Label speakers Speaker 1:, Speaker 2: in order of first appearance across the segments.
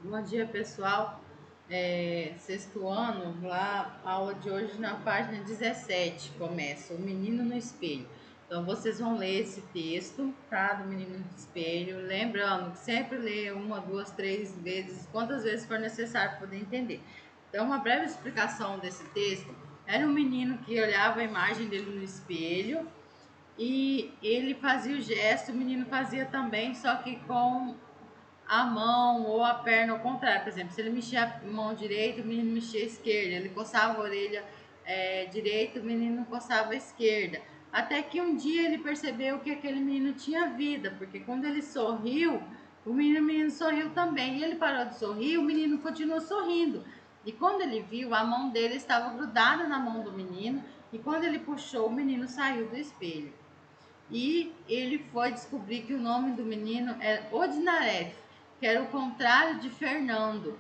Speaker 1: Bom dia, pessoal. Sexto ano, lá, a aula de hoje na página 17 começa, O Menino no Espelho. Então, vocês vão ler esse texto, tá? Do Menino no Espelho. Lembrando que sempre lê uma, duas, três vezes, quantas vezes for necessário para poder entender. Então, uma breve explicação desse texto. Era um menino que olhava a imagem dele no espelho e ele fazia o gesto, o menino fazia também, só que com a mão ou a perna ao contrário. Por exemplo, se ele mexia a mão direita, o menino mexia a esquerda. Ele coçava a orelha direita, o menino coçava a esquerda. Até que um dia ele percebeu que aquele menino tinha vida, porque quando ele sorriu, o menino sorriu também. E ele parou de sorrir, o menino continuou sorrindo. E quando ele viu, a mão dele estava grudada na mão do menino, e quando ele puxou, o menino saiu do espelho. E ele foi descobrir que o nome do menino era Odinaref, que era o contrário de Fernando.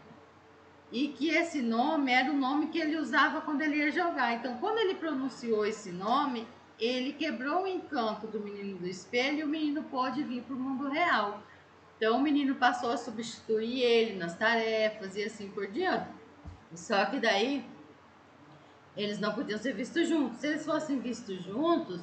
Speaker 1: E que esse nome era o nome que ele usava quando ele ia jogar. Então, quando ele pronunciou esse nome, ele quebrou o encanto do menino do espelho e o menino pôde vir para o mundo real. Então, o menino passou a substituir ele nas tarefas e assim por diante. Só que daí eles não podiam ser vistos juntos. Se eles fossem vistos juntos,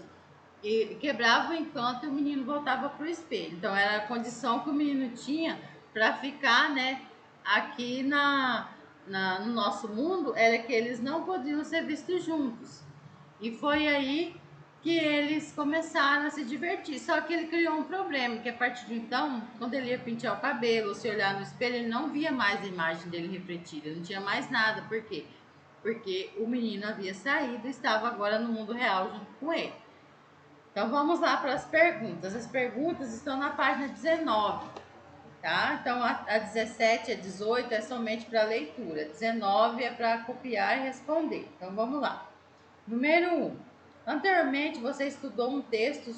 Speaker 1: e quebrava o encanto e o menino voltava para o espelho. Então era a condição que o menino tinha para ficar, né, aqui no nosso mundo, era que eles não podiam ser vistos juntos. E foi aí que eles começaram a se divertir. Só que ele criou um problema, que a partir de então, quando ele ia pentear o cabelo, se olhar no espelho, ele não via mais a imagem dele refletida, não tinha mais nada. Por quê? Porque o menino havia saído e estava agora no mundo real junto com ele. Então vamos lá para as perguntas. As perguntas estão na página 19, tá? Então a 17 e a 18 é somente para leitura, 19 é para copiar e responder. Então vamos lá. Número 1. Anteriormente você estudou um texto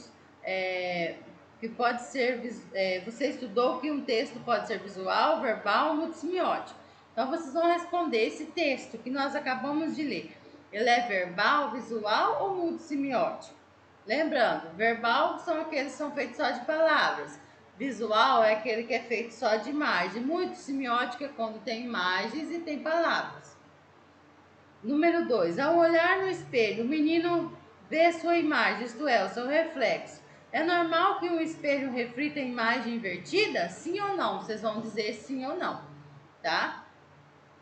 Speaker 1: que pode ser. Você estudou que um texto pode ser visual, verbal ou multissemiótico. Então vocês vão responder esse texto que nós acabamos de ler. Ele é verbal, visual ou multissemiótico? Lembrando, verbal são aqueles que são feitos só de palavras. Visual é aquele que é feito só de imagem. Multissemiótico é quando tem imagens e tem palavras. Número 2. Ao olhar no espelho, o menino vê sua imagem, isto é, o seu reflexo. É normal que um espelho reflita a imagem invertida? Sim ou não? Vocês vão dizer sim ou não, tá?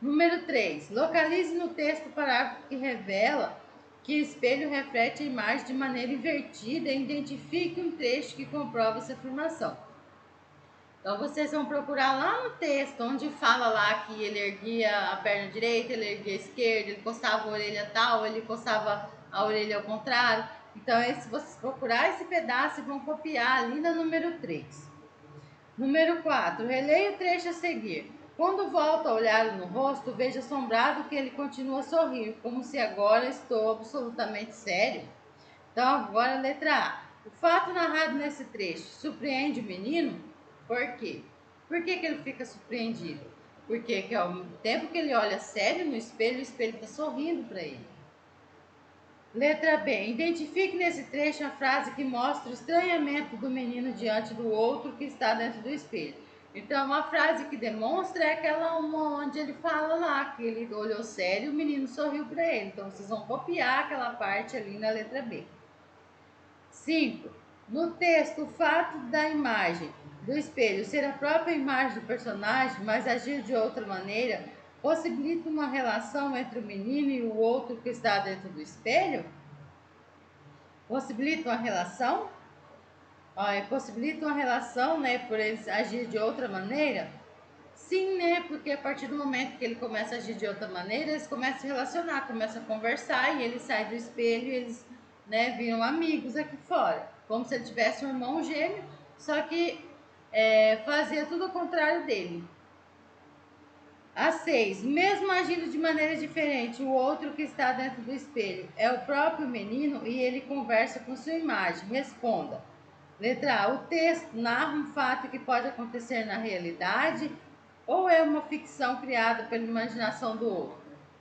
Speaker 1: Número 3. Localize no texto o parágrafo que revela que o espelho reflete a imagem de maneira invertida e identifique um trecho que comprova essa afirmação. Então vocês vão procurar lá no texto, onde fala lá que ele erguia a perna direita, ele erguia a esquerda, ele coçava a orelha tal, ele coçava a orelha ao contrário. Então, se vocês procurar esse pedaço, vão copiar ali na número 3. Número 4. Releia o trecho a seguir. Quando volta a olhar no rosto, vejo assombrado que ele continua a sorrir, como se agora estou absolutamente sério. Então, agora a letra A. O fato narrado nesse trecho surpreende o menino? Por quê? Por que ele fica surpreendido? Porque que ao tempo que ele olha sério no espelho, o espelho está sorrindo para ele. Letra B. Identifique nesse trecho a frase que mostra o estranhamento do menino diante do outro que está dentro do espelho. Então, uma frase que demonstra é aquela uma onde ele fala lá que ele olhou sério e o menino sorriu para ele. Então, vocês vão copiar aquela parte ali na letra B. 5. No texto, o fato da imagem do espelho ser a própria imagem do personagem, mas agir de outra maneira, possibilita uma relação entre o menino e o outro que está dentro do espelho? Possibilita uma relação? Possibilita uma relação, né, por eles agir de outra maneira? Sim, né, porque a partir do momento que ele começa a agir de outra maneira, eles começam a se relacionar, começam a conversar e ele sai do espelho e eles, né, viram amigos aqui fora. Como se ele tivesse um irmão gêmeo, só que fazia tudo ao contrário dele. A 6. Mesmo agindo de maneira diferente, o outro que está dentro do espelho é o próprio menino e ele conversa com sua imagem. Responda. Letra A. O texto narra um fato que pode acontecer na realidade ou é uma ficção criada pela imaginação do outro?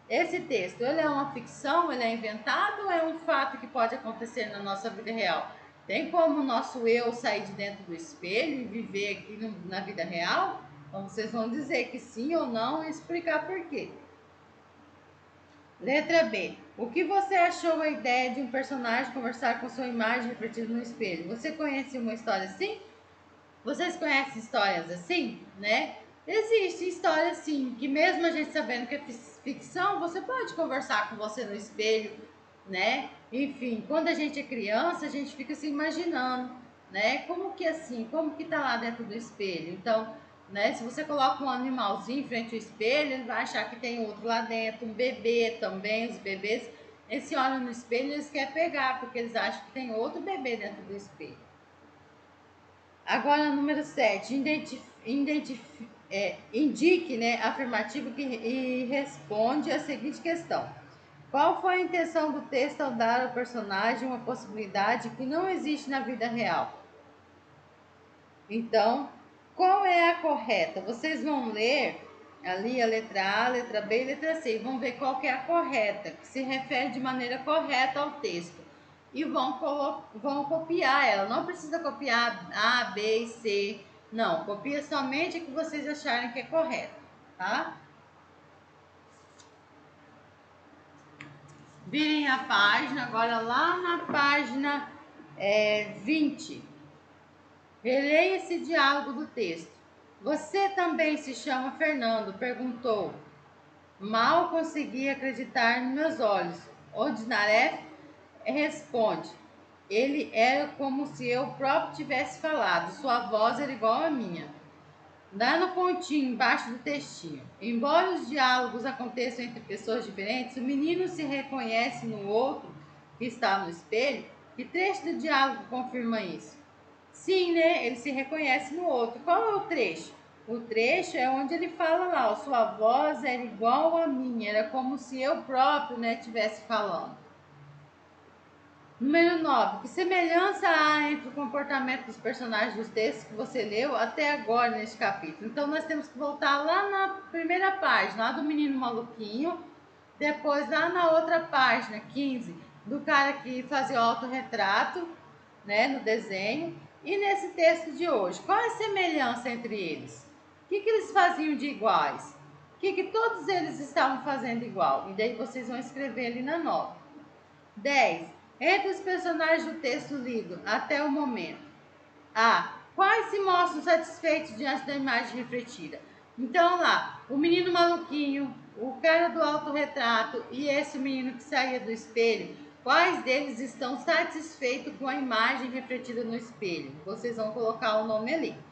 Speaker 1: Esse texto, ele é uma ficção, ele é inventado ou é um fato que pode acontecer na nossa vida real? Tem como o nosso eu sair de dentro do espelho e viver aqui na vida real? Então, vocês vão dizer que sim ou não e explicar por quê. Letra B. O que você achou a ideia de um personagem conversar com sua imagem refletida no espelho? Você conhece uma história assim? Vocês conhecem histórias assim, né? Existe história assim, que mesmo a gente sabendo que é ficção, você pode conversar com você no espelho, né? Enfim, quando a gente é criança, a gente fica se imaginando, né? Como que assim, como que tá lá dentro do espelho? Então, né, se você coloca um animalzinho em frente ao espelho, ele vai achar que tem outro lá dentro, um bebê também, os bebês, eles se olham no espelho e eles querem pegar, porque eles acham que tem outro bebê dentro do espelho. Agora, número 7, indique, né, afirmativo e responde a seguinte questão. Qual foi a intenção do texto ao dar ao personagem uma possibilidade que não existe na vida real? Então, qual é a correta? Vocês vão ler ali a letra A, a letra B e a letra C. E vão ver qual que é a correta, que se refere de maneira correta ao texto. E vão copiar ela. Não precisa copiar A, B e C. Não, copia somente o que vocês acharem que é correto, tá? Virem a página, agora lá na página 20. Releia esse diálogo do texto. Você também se chama Fernando? Perguntou. Mal consegui acreditar nos meus olhos. Odinaref responde. Ele era como se eu próprio tivesse falado. Sua voz era igual à minha. Dá no pontinho embaixo do textinho. Embora os diálogos aconteçam entre pessoas diferentes, o menino se reconhece no outro que está no espelho. Que trecho do diálogo confirma isso? Sim, né? Ele se reconhece no outro. Qual é o trecho? O trecho é onde ele fala lá, ó, sua voz era igual à minha, era como se eu próprio, né, estivesse falando. Número 9. Que semelhança há entre o comportamento dos personagens dos textos que você leu até agora neste capítulo? Então, nós temos que voltar lá na primeira página, lá do menino maluquinho, depois lá na outra página, 15, do cara que fazia o autorretrato, né, no desenho, e nesse texto de hoje. Qual é a semelhança entre eles? O que eles faziam de iguais? O que todos eles estavam fazendo igual? E daí vocês vão escrever ali na nota. 10. Entre os personagens do texto lido até o momento. A. Quais se mostram satisfeitos diante da imagem refletida? Então, lá, o menino maluquinho, o cara do autorretrato e esse menino que saía do espelho, quais deles estão satisfeitos com a imagem refletida no espelho? Vocês vão colocar o nome ali.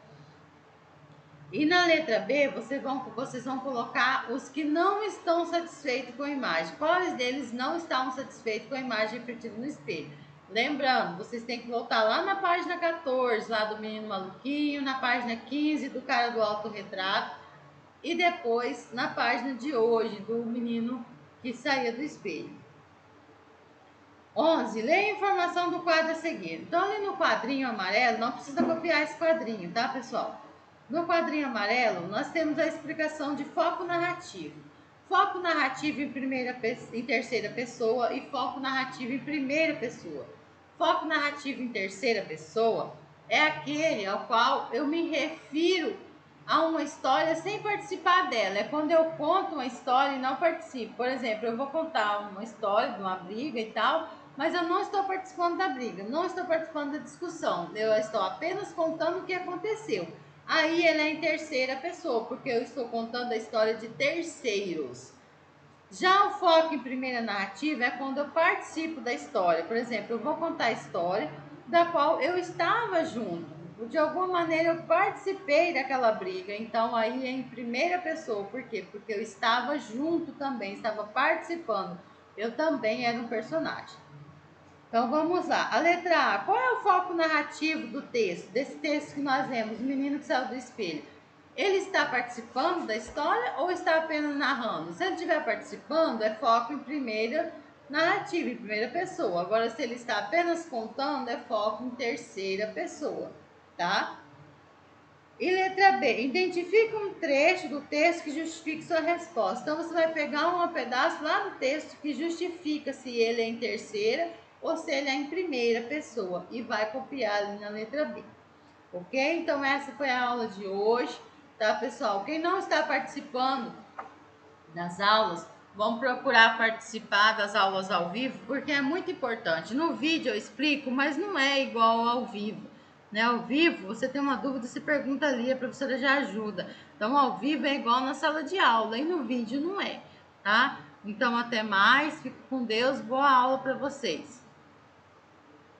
Speaker 1: E na letra B, vocês vão colocar os que não estão satisfeitos com a imagem. Quais deles não estavam satisfeitos com a imagem refletida no espelho? Lembrando, vocês têm que voltar lá na página 14, lá do menino maluquinho, na página 15 do cara do autorretrato e depois na página de hoje do menino que saía do espelho. 11. Leia a informação do quadro a seguir. Então, ali no quadrinho amarelo, não precisa copiar esse quadrinho, tá, pessoal? No quadrinho amarelo, nós temos a explicação de foco narrativo. Foco narrativo em terceira pessoa e foco narrativo em primeira pessoa. Foco narrativo em terceira pessoa é aquele ao qual eu me refiro a uma história sem participar dela. É quando eu conto uma história e não participo. Por exemplo, eu vou contar uma história de uma briga e tal, mas eu não estou participando da briga, não estou participando da discussão. Eu estou apenas contando o que aconteceu. Aí ela é em terceira pessoa, porque eu estou contando a história de terceiros. Já o foco em primeira narrativa é quando eu participo da história. Por exemplo, eu vou contar a história da qual eu estava junto. De alguma maneira eu participei daquela briga. Então aí é em primeira pessoa. Por quê? Porque eu estava junto também, estava participando. Eu também era um personagem. Então vamos lá. A letra A. Qual é o foco narrativo do texto? Desse texto que nós vemos, o menino que saiu do espelho. Ele está participando da história ou está apenas narrando? Se ele estiver participando, é foco em primeira narrativa, em primeira pessoa. Agora, se ele está apenas contando, é foco em terceira pessoa, tá? E letra B, identifique um trecho do texto que justifique sua resposta. Então, você vai pegar um pedaço lá do texto que justifica se ele é em terceira ou se ele é em primeira pessoa e vai copiar ali na letra B. Ok? Então, essa foi a aula de hoje. tá, pessoal? Quem não está participando das aulas, vão procurar participar das aulas ao vivo, porque é muito importante. No vídeo eu explico, mas não é igual ao vivo. Né? Ao vivo, você tem uma dúvida, você pergunta ali, a professora já ajuda. Então, ao vivo é igual na sala de aula, e no vídeo não é, tá? Então, até mais, fico com Deus, boa aula para vocês.